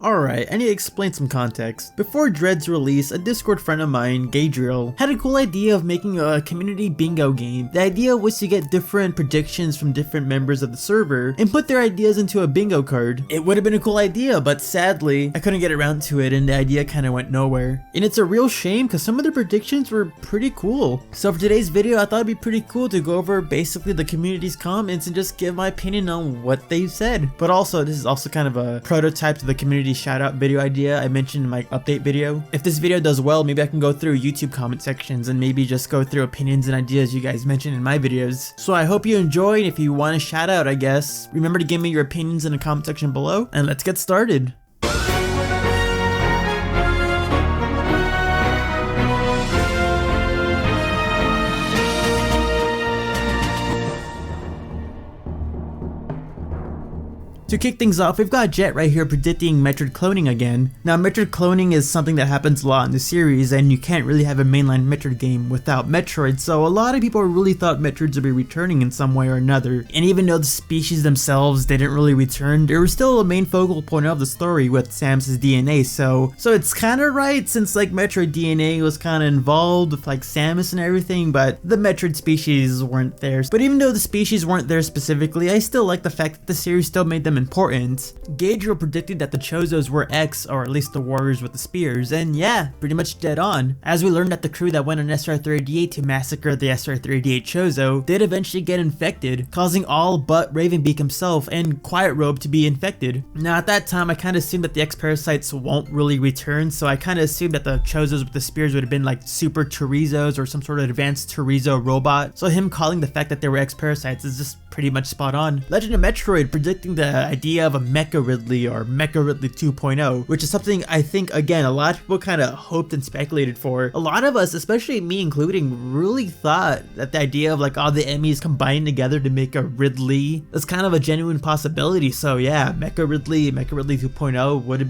Alright, I need to explain some context. Before Dread's release, a Discord friend of mine, Gadriel, had a cool idea of making a community bingo game. The idea was to get different predictions from different members of the server and put their ideas into a bingo card. It would have been a cool idea, but sadly, I couldn't get around to it and the idea kind of went nowhere. And it's a real shame because some of the predictions were pretty cool. So for today's video, I thought it'd be pretty cool to go over basically the community's comments and just give my opinion on what they said. But also, this is also kind of a prototype to the community shout out video idea I mentioned in my update video. If this video does well, maybe I can go through YouTube comment sections and maybe just go through opinions and ideas you guys mentioned in my videos. So I hope you enjoy, and if you want a shout out, I guess, remember to give me your opinions in the comment section below, and let's get started. To kick things off, we've got Jet right here predicting Metroid cloning again. Now, Metroid cloning is something that happens a lot in the series, and you can't really have a mainline Metroid game without Metroid, so a lot of people really thought Metroids would be returning in some way or another. And even though the species themselves didn't really return, there was still a main focal point of the story with Samus's DNA, so it's kind of right, since like Metroid DNA was kind of involved with like Samus and everything, but the Metroid species weren't there. But even though the species weren't there specifically, I still like the fact that the series still made them important. Gadriel predicted that the Chozos were X, or at least the warriors with the spears, and yeah, pretty much dead on. As we learned that the crew that went on SR-38 to massacre the SR-38 Chozo did eventually get infected, causing all but Ravenbeak himself and Quiet Robe to be infected. Now at that time, I kind of assumed that the X parasites won't really return, so I kind of assumed that the Chozos with the spears would have been like super Chorizos or some sort of advanced Chorizo robot, so him calling the fact that they were X parasites is just pretty much spot on. Legend of Metroid predicting the idea of a Mecha Ridley or Mecha Ridley 2.0, which is something I think, again, a lot of people kind of hoped and speculated for. A lot of us, especially me including, really thought that the idea of like all the Emmys combining together to make a Ridley is kind of a genuine possibility. So yeah, Mecha Ridley 2.0 would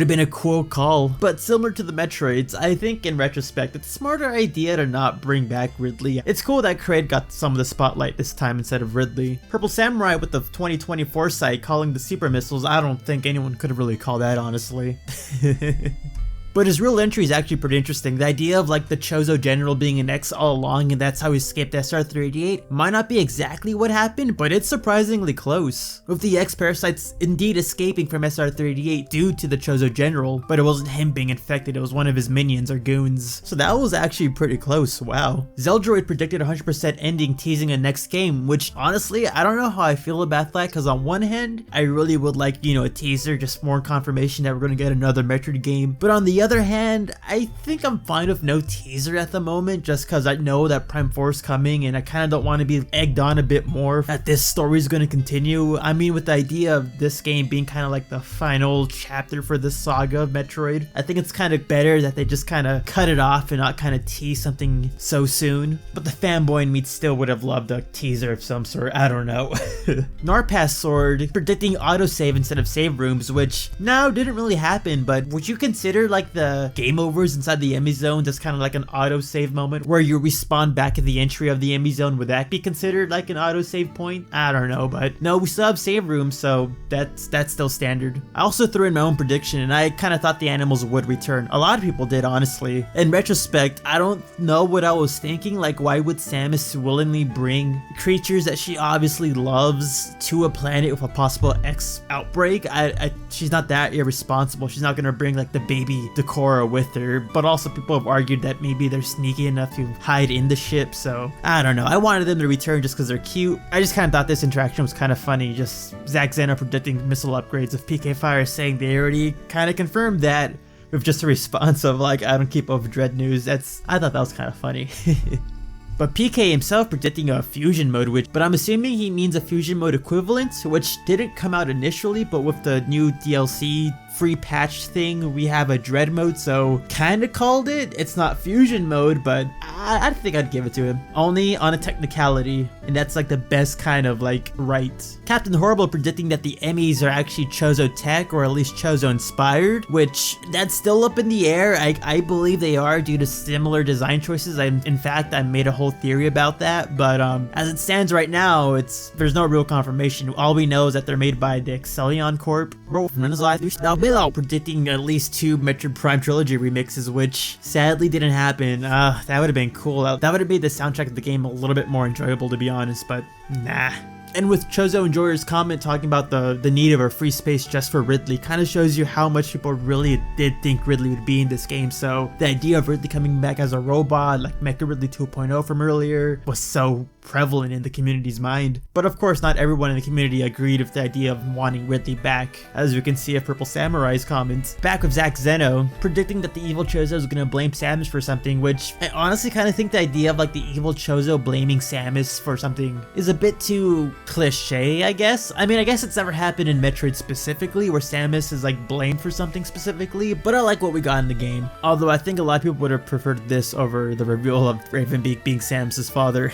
have been a cool call. But similar to the Metroids, I think in retrospect, it's a smarter idea to not bring back Ridley. It's cool that Kraid got some of the spotlight this time instead of Ridley. Purple Samurai with the 2020 foresight calling the super missiles, I don't think anyone could have really called that, honestly. But his real entry is actually pretty interesting. The idea of like the Chozo General being an X all along and that's how he escaped SR-38 might not be exactly what happened, but it's surprisingly close. With the X parasites indeed escaping from SR-38 due to the Chozo General, but it wasn't him being infected, it was one of his minions or goons. So that was actually pretty close, wow. Zeldroid predicted 100% ending teasing a next game, which honestly, I don't know how I feel about that, because on one hand, I really would like, a teaser, just more confirmation that we're going to get another Metroid game, but on the other hand, I think I'm fine with no teaser at the moment, just because I know that Prime 4 is coming and I kind of don't want to be egged on a bit more that this story is going to continue. I mean, with the idea of this game being kind of like the final chapter for this saga of Metroid, I think it's kind of better that they just kind of cut it off and not kind of tease something so soon. But the fanboy in me still would have loved a teaser of some sort, I don't know. Narpas Sword predicting autosave instead of save rooms, which now didn't really happen, but would you consider like the game overs inside the Emmy Zone just kind of like an autosave moment where you respawn back at the entry of the Emmy Zone? Would that be considered like an autosave point? I don't know, but no, we still have save rooms, so that's still standard. I also threw in my own prediction and I kind of thought the animals would return. A lot of people did, honestly. In retrospect, I don't know what I was thinking, like why would Samus willingly bring creatures that she obviously loves to a planet with a possible X outbreak? She's not that irresponsible. She's not gonna bring like the baby Decora with her, but also people have argued that maybe they're sneaky enough to hide in the ship, so I don't know. I wanted them to return just because they're cute. I just kind of thought this interaction was kind of funny, just Zack Zeno predicting missile upgrades of PK Fire, saying they already kind of confirmed that with just a response of like, I don't keep up with Dread news. I thought that was kind of funny. But PK himself predicting a fusion mode, but I'm assuming he means a fusion mode equivalent, which didn't come out initially, but with the new DLC free patch thing, we have a Dread mode, so kinda called it. It's not fusion mode, but I think I'd give it to him. Only on a technicality. and that's like the best kind of like right. Captain Horrible predicting that the Emmys are actually Chozo tech, or at least Chozo inspired, which that's still up in the air. I believe they are due to similar design choices. In fact, I made a whole theory about that, but as it stands right now, there's no real confirmation. All we know is that they're made by the Excellion Corp. Predicting at least 2 Metroid Prime Trilogy remixes, which sadly didn't happen. That would have been cool. That would have made the soundtrack of the game a little bit more enjoyable, to be honest, but nah. And with Chozo Enjoyer's comment talking about the need of a free space just for Ridley kind of shows you how much people really did think Ridley would be in this game. So the idea of Ridley coming back as a robot like Mecha Ridley 2.0 from earlier was so prevalent in the community's mind. But of course, not everyone in the community agreed with the idea of wanting Ridley back, as we can see of Purple Samurai's comments. Back with Zach Zeno, predicting that the evil Chozo is going to blame Samus for something, which I honestly kind of think the idea of like the evil Chozo blaming Samus for something is a bit too cliche, I guess. I mean, I guess it's never happened in Metroid specifically, where Samus is like blamed for something specifically, but I like what we got in the game. Although I think a lot of people would have preferred this over the reveal of Ravenbeak being Samus's father.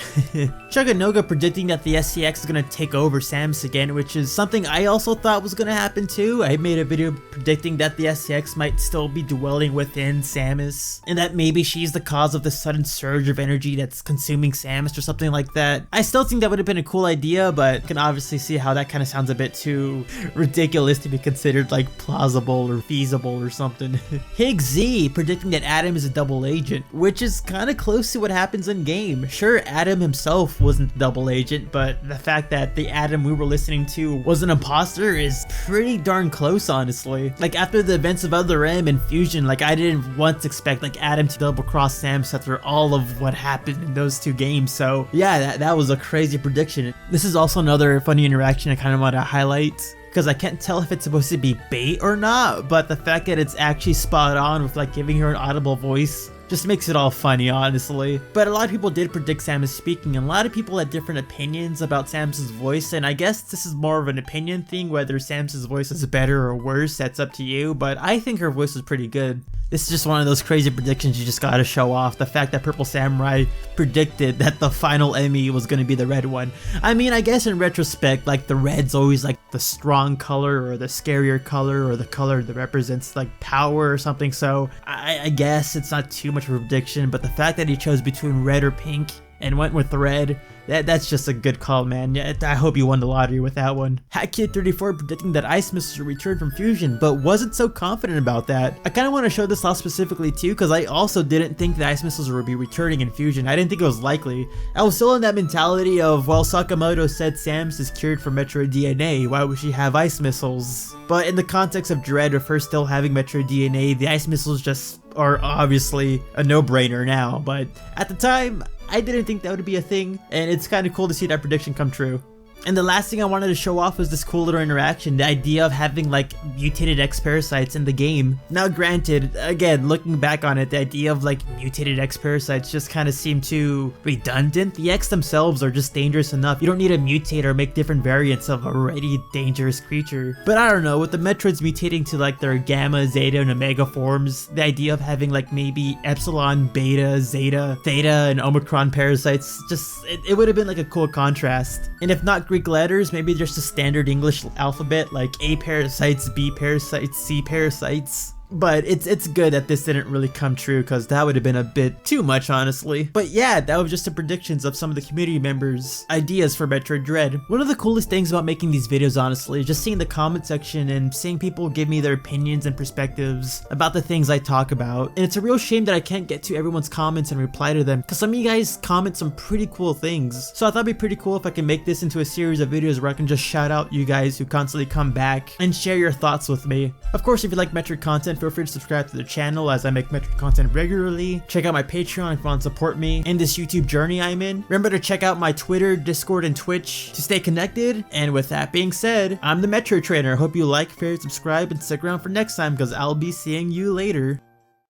Chuganoga predicting that the SCX is going to take over Samus again, which is something I also thought was going to happen too. I made a video predicting that the SCX might still be dwelling within Samus, and that maybe she's the cause of the sudden surge of energy that's consuming Samus or something like that. I still think that would have been a cool idea, but can obviously see how that kind of sounds a bit too ridiculous to be considered like plausible or feasible or something. Higgs Z predicting that Adam is a double agent, which is kind of close to what happens in game. Sure, Adam himself wasn't the double agent, but the fact that the Adam we were listening to was an imposter is pretty darn close, honestly. Like after the events of Other M and Fusion, like I didn't once expect like Adam to double cross Samus after all of what happened in those 2 games. So yeah, that was a crazy prediction. This is also another funny interaction I kind of want to highlight, because I can't tell if it's supposed to be bait or not, but the fact that it's actually spot on with like giving her an audible voice just makes it all funny, honestly. But a lot of people did predict Samus speaking, and a lot of people had different opinions about Samus's voice, and I guess this is more of an opinion thing, whether Samus's voice is better or worse, that's up to you, but I think her voice was pretty good. This is just one of those crazy predictions you just gotta show off. The fact that Purple Samurai predicted that the final Emmy was gonna be the red one. I mean, I guess in retrospect, like the red's always like the strong color or the scarier color or the color that represents like power or something, so I guess it's not too much of a prediction, but the fact that he chose between red or pink and went with red, that's just a good call, man. Yeah, I hope you won the lottery with that one. HackKid34 predicting that Ice Missiles will return from Fusion, but wasn't so confident about that. I kind of want to show this off specifically too, because I also didn't think that Ice Missiles would be returning in Fusion. I didn't think it was likely. I was still in that mentality of, well, Sakamoto said Samus is cured from Metroid DNA, why would she have Ice Missiles? But in the context of Dread, of her still having Metroid DNA, the Ice Missiles just are obviously a no-brainer now, but at the time, I didn't think that would be a thing, and it's kind of cool to see that prediction come true. And the last thing I wanted to show off was this cool little interaction, the idea of having like mutated X parasites in the game. Now granted, again, looking back on it, the idea of like mutated X parasites just kind of seemed too redundant. The X themselves are just dangerous enough. You don't need to mutate or make different variants of a already dangerous creature. But I don't know, with the Metroids mutating to like their Gamma, Zeta, and Omega forms, the idea of having like maybe Epsilon, Beta, Zeta, Theta, and Omicron parasites, just, it would have been like a cool contrast. And if not Greek letters, maybe just a standard English alphabet like A parasites, B parasites, C parasites. But it's good that this didn't really come true, because that would have been a bit too much, honestly. But yeah, that was just the predictions of some of the community members' ideas for Metroid Dread. One of the coolest things about making these videos, honestly, is just seeing the comment section and seeing people give me their opinions and perspectives about the things I talk about. And it's a real shame that I can't get to everyone's comments and reply to them, because some of you guys comment some pretty cool things. So I thought it'd be pretty cool if I can make this into a series of videos where I can just shout out you guys who constantly come back and share your thoughts with me. Of course, if you like Metroid content, feel free to subscribe to the channel as I make Metroid content regularly. Check out my Patreon if you want to support me in this YouTube journey I'm in. Remember to check out my Twitter, Discord, and Twitch to stay connected. And with that being said, I'm the Metroid Trainer. Hope you like, favorite, subscribe, and stick around for next time, because I'll be seeing you later.